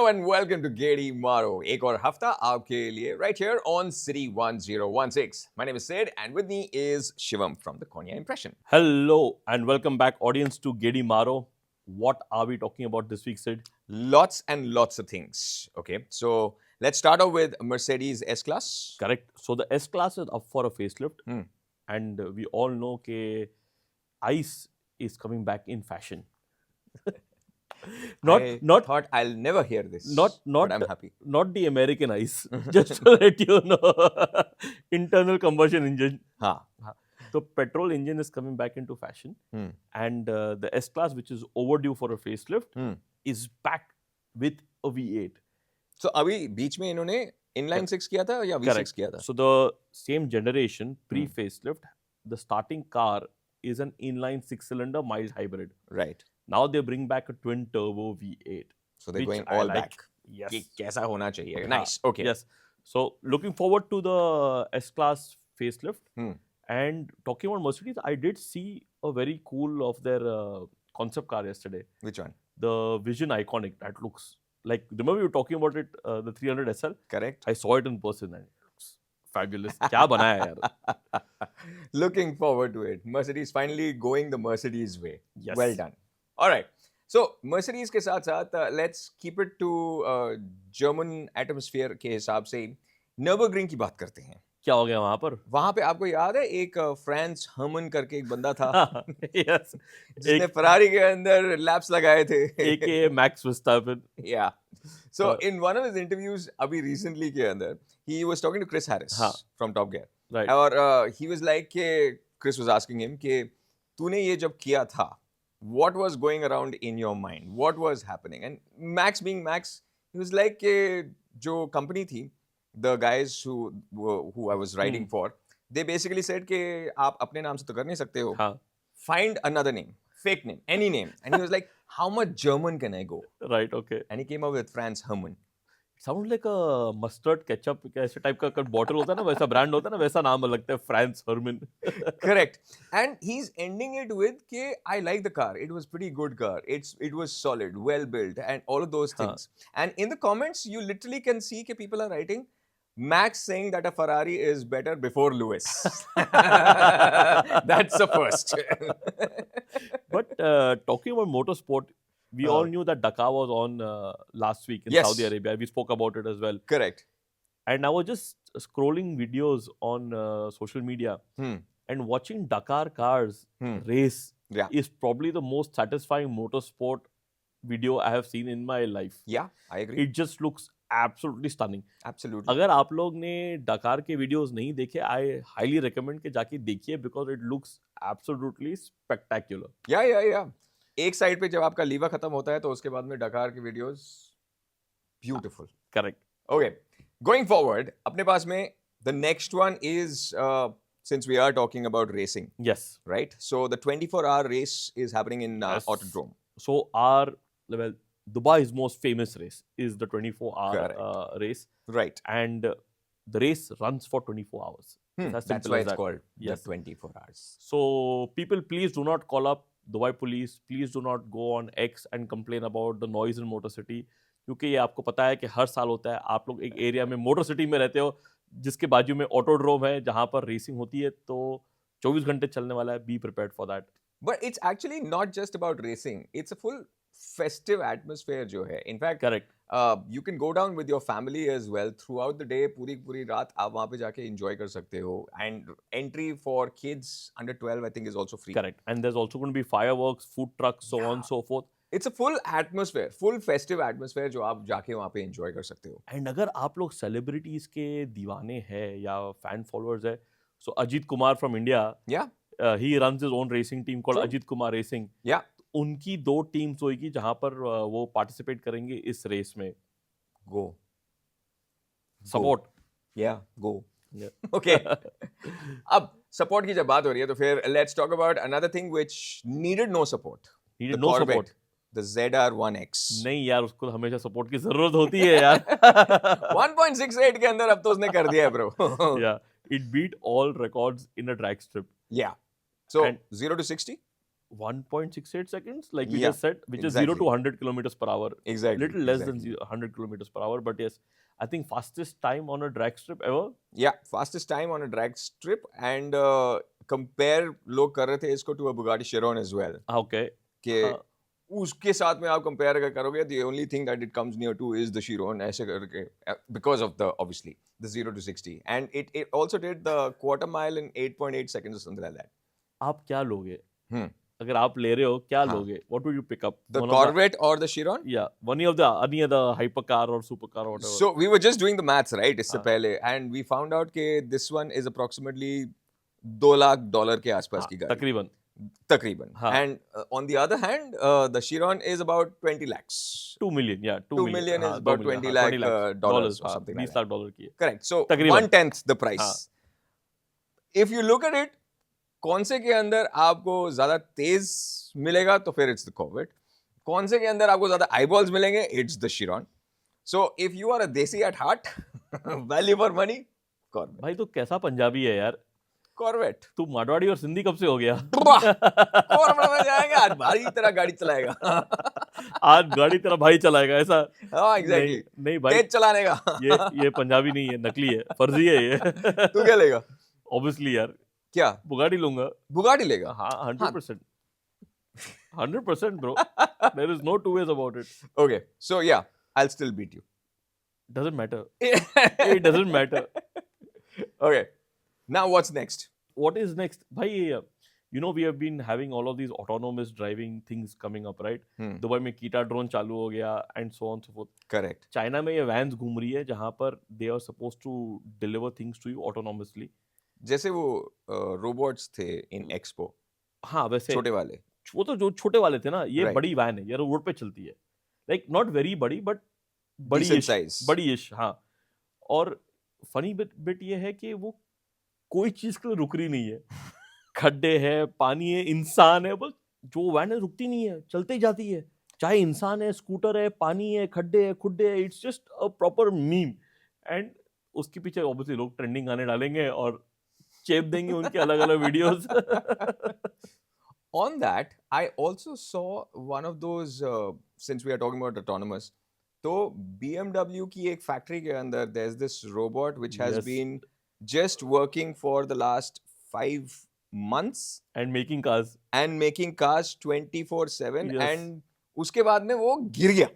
and welcome to Gedi Maro. एक और हफ्ता आपके लिए right here on City 1016. My name is Sid and with me is Shivam from the Konya Impression. Hello and welcome back, audience, to Gedi Maro. What are we talking about this week, Sid? Lots and lots of things. Okay, so let's start off with Mercedes S-Class. Correct. So the S Class is up for a facelift, and we all know that ICE is coming back in fashion. I thought I'll never hear this. Not but I'm happy. Not the American ICE. Just to let you know, internal combustion engine. हाँ. So petrol engine is coming back into fashion, and the S Class, which is overdue for a facelift, is back with a V8. So अभी बीच में इन्होंने inline 6 किया था या V6 किया था? So the same generation pre-facelift, the starting car is an inline 6-cylinder mild hybrid. Right. Now they bring back a twin turbo V8. So they're going all back. Yes. कि कैसा होना चाहिए? Nice. Okay. Yes. So looking forward to the S Class facelift. And talking about Mercedes, I did see a very cool of their concept car yesterday. Which one? The Vision Iconic. That looks like, remember you were talking about it, the 300 SL? Correct. I saw it in person and it looks fabulous. क्या बनाया है यार? Looking forward to it. Mercedes finally going the Mercedes way. Yes. Well done. All right. So Mercedes के साथ साथ let's keep it to German atmosphere के हिसाब से Nürburgring की बात करते हैं. क्या हो गया वहां पर? वहां पे आपको याद है एक फ्रांस हर्मन करके एक बंदा था yes. जिसने फरारी के अंदर लैप्स लगाए थे AKA Max Verstappen. Yeah. So in one of his interviews अभी recently के अंदर he was talking to Chris Harris from Top Gear. Right. और he was like कि Chris was asking him कि तूने ये जब किया था, what was going around in your mind? What was happening? And Max being Max, he was like कि जो company थी, the guys who I was writing for, they basically said कि आप अपने नाम से तो कर नहीं सकते हो. Find another name, fake name, any name. And he was like, how much German can I go? Right, okay. And he came up with Franz Hermann. It sounds like a mustard ketchup ऐसे type का bottle होता है ना, वैसा brand होता है ना, वैसा नाम लगता है Frans Herman. Correct. And he's ending it with कि I like the car. It was pretty good car. It was solid, well built, and all of those things. And in the comments, you literally can see कि people are writing Max saying that a Ferrari is better before Lewis. That's the first. But talking about motorsport, we all knew that Dakar was on last week in Saudi Arabia. We spoke about it as well. Correct. And I was just scrolling videos on social media and watching Dakar cars race is probably the most satisfying motorsport video I have seen in my life. Yeah, I agree. It just looks absolutely stunning. Absolutely. अगर आप लोग ने डकार के videos नहीं देखे, I highly recommend कि जाके देखिए because it looks absolutely spectacular. Yeah. एक साइड पे जब आपका लीवर खत्म होता है तो उसके बाद में डकार के videos beautiful. Correct. Okay. Going forward, अपने पास में the next one is since we are talking about racing. Yes. Right? So the 24-hour race is happening in Autodrome. So Dubai's most famous race is the 24-hour race. Right. And the race runs for 24 hours. That's why it's called the 24 hours. So people, please do not call up Dubai police. Please do not go on X and complain about the noise in Motor City. क्योंकि ये आपको पता है कि हर साल होता है. आप लोग एक एरिया में मोटर सिटी में रहते हो जिसके बाजू में ऑटोड्रोम है जहाँ पर रेसिंग होती है, तो 24 घंटे चलने वाला है. Be prepared for that. But it's actually not just about racing. It's a full festive atmosphere जो है. In fact, correct. You can go down with your family as well throughout the day. पूरी रात आप वहाँ पे जाके enjoy कर सकते हो. And entry for kids under 12 I think is also free. Correct. And there's also going to be fireworks, food trucks, so on so forth. It's a full atmosphere, full festive atmosphere जो आप जाके वहाँ पे enjoy कर सकते हो. And अगर आप लोग celebrities के दीवाने हैं या fan followers है, so Ajit Kumar from India, he runs his own racing team called Ajit Kumar Racing. Yeah. उनकी 2 टीम्स होगी जहां पर वो पार्टिसिपेट करेंगे इस रेस में. Go. Support. Yeah, go. Yeah. Okay. अब support की जब बात हो रही है तो फिर let's talk about another thing which needed no support. Needed no support. The ZR1X. नहीं यार, उसको हमेशा सपोर्ट की जरूरत होती है यार. 1.68 के अंदर अब तो उसने कर दिया है bro. Yeah, it beat all records in a drag strip. Yeah. So 0 to 60. 1.68 seconds, like we Yeah, just said, which is 0 exactly. to 100 kilometers per hour. Exactly. Little less than exactly. 100 kilometers per hour, but yes, I think fastest time on a drag strip ever. Yeah, fastest time on a drag strip, and compare लोग कर रहे थे इसको to a Bugatti Chiron as well. Okay. कि हाँ, उसके साथ में आप compare अगर करोगे, the only thing that it comes near to is the Chiron ऐसे करके, because of the obviously the 0 to 60, and it also did the quarter mile in 8.8 seconds or something like that. आप क्या लोगे? Hmm. अगर आप ले रहे हो, क्या हाँ. लोगे? What would you pick up? The One of the, Corvette or the Chiron? yeah, any of the hypercar or supercar or whatever. So we were just doing the maths, right? इससे हाँ, पहले, and we found out कि this one is approximately $2 lakh के आसपास हाँ, की गाड़ी. तकरीबन. तकरीबन. हाँ. And on the other hand, the Chiron is about 20 lakhs. 2 million, yeah, 2 million हाँ, is 2 about million, 20 हाँ, lakh 20 lakhs dollars or हाँ, something like 20 that. Lakh dollar की है. Correct. So तकरीबन. 1/10 the price. हाँ. If you look at it, कौन से के अंदर आपको ज्यादा तेज मिलेगा तो फिर it's the Corvette. कौन से के अंदर आपको ज्यादा eyeballs मिलेंगे, it's the Chiron. So if you are a desi at heart, value for money, Corvette. भाई तो कैसा पंजाबी है यार? Corvette. तू मारवाड़ी और सिंधी कब से हो गया? Corvette में जाएगा, आज भारी तरह गाड़ी चलाएगा. आज गाड़ी तेरा भाई चलाएगा ऐसा? हाँ, exactly. नहीं भाई, तेज चलाने का. ये पंजाबी नहीं है, नकली है, फर्जी है ये. तू क्या लेगा? ऑब्वियसली यार, क्या? बुगाटी लूंगा. बुगाटी लेगा? हाँ, 100%. 100% bro. There is no two ways about it. Okay, so yeah, I'll still beat you. Doesn't matter. It doesn't matter. Okay, now what's next? What is next? Bhai, you know, we have been having all of these autonomous driving things coming up, right? Dubai में कीटा drone चालू हो गया and so on so forth. Correct. China में ये vans घूम रही है जहां पर they are supposed to deliver things to you autonomously. जैसे वो रोबोट्स थे इन एक्सपो, हाँ वैसे छोटे वाले. वो तो जो छोटे वाले थे ना, ये Right. बड़ी वैन है, ये रोड पे चलती है. Like not very बड़ी but Decent size. बड़ी-ish, हाँ. और फनी बिट ये है कि वो कोई चीज के लिए रुक रही नहीं है. खड्डे है, पानी है, इंसान है, बस जो वैन है रुकती नहीं है, चलते ही जाती है. चाहे इंसान है, स्कूटर है, पानी है, खड्डे है, खुड्डे है, it's just a proper meme. And उसके पीछे ऑब्वियसली लोग ट्रेंडिंग गाने डालेंगे और चेप देंगे उनके अलग-अलग videos. On that, I also saw one of those, since we are talking about autonomous, तो BMW की एक फैक्ट्री के अंदर there's this robot which has Yes. been just working for the last 5 months and making cars. and making cars 24/7, Yes. and उसके बाद में वो गिर गया.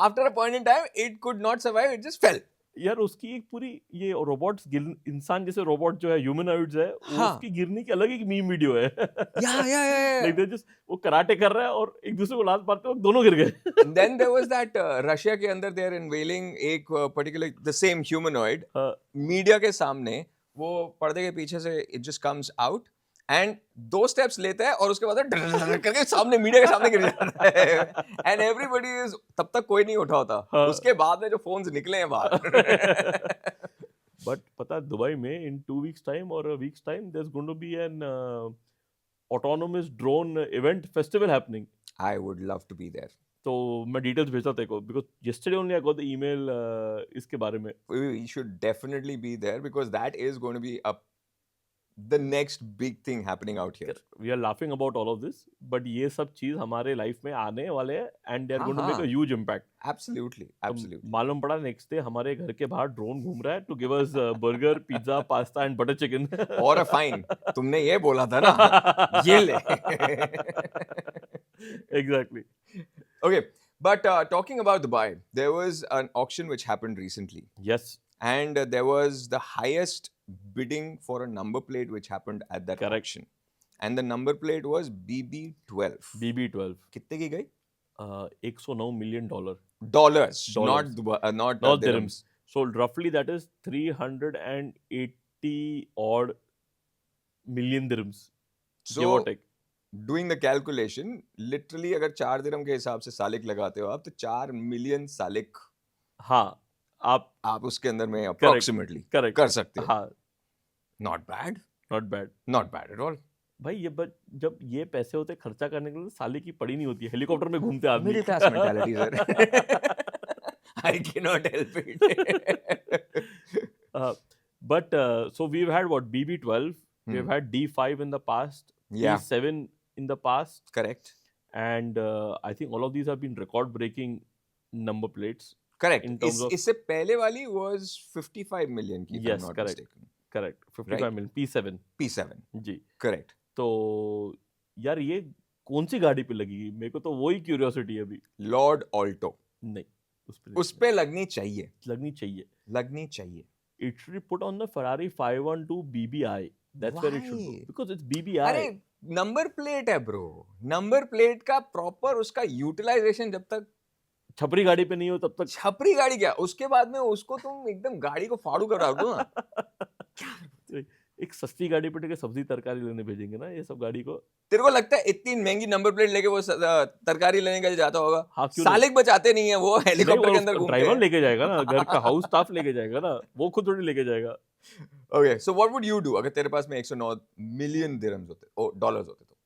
After a point in time, it could not survive, it just fell. यार उसकी एक पूरी ये रोबोट्स इंसान जैसे रोबोट जो है ह्यूमनॉइड्स है, हाँ. उसकी गिरने की अलग एक मीम वीडियो है. Yeah. Like they just वो कराटे कर रहा है और एक दूसरे को लात मारते वक्त दोनों गिर गए. And then there was that Russia के अंदर they are unveiling एक particular the same humanoid हाँ. मीडिया के सामने, वो पर्दे के पीछे से it just comes out and 2 steps लेता है और उसके बाद करके सामने मीडिया के सामने गिर जाता है. And everybody is, तब तक कोई नहीं उठा होता. हाँ. उसके बाद में जो फोन्स निकले हैं बाहर. बट पता दुबई में इन 2 weeks टाइम और a week's time there's going to be an autonomous drone event festival happening. I would love to be there. तो मैं डिटेल्स भेजता तेरे को because yesterday only I got the email इसके बारे में. We should definitely be there because that is going to be the next big thing happening out here. We are laughing about all of this, but ये सब चीज हमारे life में आने वाले हैं and they are going to make a huge impact. Absolutely. तो मालूम पड़ा नेक्स्ट डे हमारे घर के बाहर ड्रोन घूम रहा है to give us burger, pizza, pasta and butter chicken. Or a fine. तुमने ये बोला था ना, ये ले. Exactly. Okay, but talking about Dubai, there was an auction which happened recently, Yes, and there was the highest bidding for a number plate which happened at that Correct. auction, and the number plate was BB12. BB12. कितने की गई? $109 million. Dollars, not Dollars. Dubai, not Not dirhams. So roughly that is 380 odd million dirhams. Give or So take. doing the calculation, literally अगर 4 दिरहम के हिसाब से सालिक लगाते हो आप, तो 4 मिलियन सालिक हाँ, आप उसके अंदर में approximately correct. कर सकते हो. हाँ, Not bad. not bad. Not bad at all. भाई ये जब ये पैसे होते खर्चा करने के लिए साले की पड़ी नहीं होती है. हेलीकॉप्टर में घूमते आदमी. Middle class mentality, sir. I cannot help it. But so we've had what BB12, we've had D5 in the past, Yeah, P7 in the past, correct. and I think all of these have been record-breaking number plates Correct. in terms of इससे पहले वाली was 55 million की, if I'm yes, not correct, mistaken. correct, 55 Right? million P7 P7. Ji. Correct. तो यार ये कौन सी गाड़ी पे लगी? मेरे को तो वही क्यूरियोसिटी है अभी. Lord Alto. नहीं, उस पे उस पे लगनी चाहिए. लगनी चाहिए. लगनी चाहिए. It should be put on the Ferrari 512 BBI. That's where it should go Why? because it's BBI. अरे नंबर प्लेट है ब्रो. नंबर प्लेट का प्रॉपर उसका यूटिलाइजेशन जब तक छपरी गाड़ी पे नहीं हो तब तक छपरी गाड़ी क्या, उसके बाद में उसको तुम एकदम गाड़ी को फाड़ू कर डाल दो ना. एक सस्ती गाड़ी पे टिके सब्जी तरकारी लेने भेजेंगे ना ये सब गाड़ी को. तेरे को लगता है इतनी महंगी नंबर प्लेट लेके वो तरकारी लेने का जाता होगा? हाँ, क्यों सालिक बचाते नहीं है वो, हेलीकॉप्टर के अंदर घूमते ड्राइवर हैं. लेके जाएगा ना, घर का हाउस स्टाफ लेके जाएगा ना, वो खुद थोड़ी लेके जाएगा. Okay, so what would you do अगर तेरे पास में 109 मिलियन दिरहम्स होते, ओ डॉलर्स होते तो?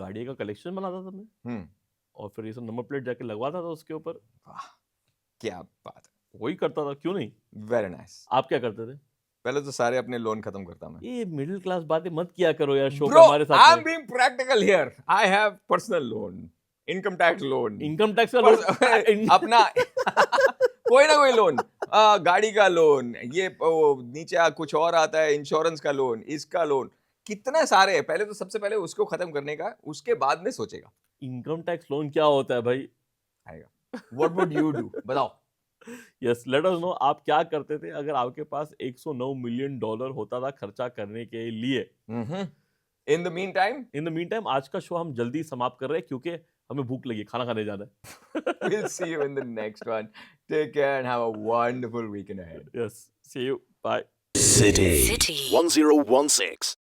गाड़ी का कलेक्शन बनाता था मैं हम्म, और फिर ये सब नंबर प्लेट जाके लगवाता था उसके ऊपर. वाह, क्या बात है. वही करता था, क्यों नहीं. Very nice. आप क्या करते थे? पहले तो सारे अपने लोन खत्म करता मैं. ये मिडिल क्लास बातें मत किया करो यार शो पे Bro, हमारे साथ I'm में. being practical here. I have personal loan, income tax loan, income tax का अपना कोई ना कोई लोन, गाड़ी का लोन, ये नीचे कुछ और आता है, इंश्योरेंस का लोन, इसका लोन, कितना सारे है. पहले तो सबसे पहले उसको खत्म करने का, उसके बाद में सोचेगा. इनकम टैक्स लोन क्या होता है भाई? आएगा. What would you do? बताओ. यस, लेट अस नो आप क्या करते थे अगर आपके पास 109 मिलियन डॉलर होता था खर्चा करने के लिए. In the meantime, in the mean time आज का शो हम जल्दी समाप्त कर रहे हैं क्योंकि हमें भूख लगी, खाना खाने जाना है. we'll see you in the next one. Take care and have a wonderful weekend ahead. Yes, see you, bye. City 1016.